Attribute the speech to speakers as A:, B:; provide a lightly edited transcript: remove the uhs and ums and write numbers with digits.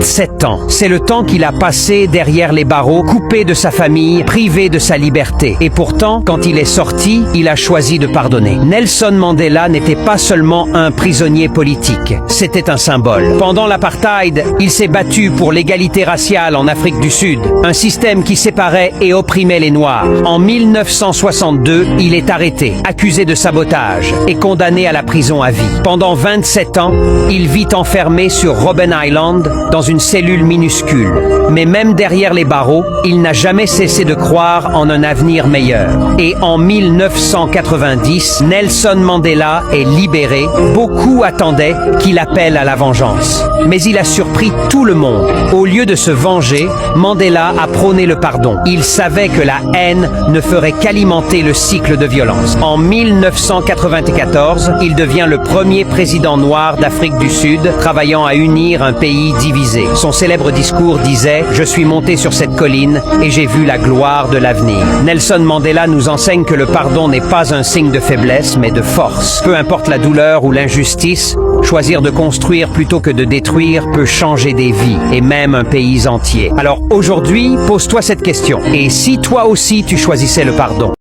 A: 7 ans. C'est le temps qu'il a passé derrière les barreaux, coupé de sa famille, privé de sa liberté. Et pourtant, quand il est sorti, il a choisi de pardonner. Nelson Mandela n'était pas seulement un prisonnier politique, c'était un symbole. Pendant l'apartheid, il s'est battu pour l'égalité raciale en Afrique du Sud, un système qui séparait et opprimait les Noirs. En 1962, il est arrêté, accusé de sabotage et condamné à la prison à vie. Pendant 27 ans, il vit enfermé sur Robben Island, dans une cellule minuscule. Mais même derrière les barreaux, il n'a jamais cessé de croire en un avenir meilleur. Et en 1990, Nelson Mandela est libéré. Beaucoup attendaient qu'il appelle à la vengeance. Mais il a surpris tout le monde. Au lieu de se venger, Mandela a prôné le pardon. Il savait que la haine ne ferait qu'alimenter le cycle de violence. En 1994, il devient le premier président noir d'Afrique du Sud, travaillant à unir un pays divisé. Son célèbre discours disait « Je suis monté sur cette colline et j'ai vu la gloire de l'avenir ». Nelson Mandela nous enseigne que le pardon n'est pas un signe de faiblesse, mais de force. Peu importe la douleur ou l'injustice, choisir de construire plutôt que de détruire peut changer des vies et même un pays entier. Alors aujourd'hui, pose-toi cette question. Et si toi aussi tu choisissais le pardon ?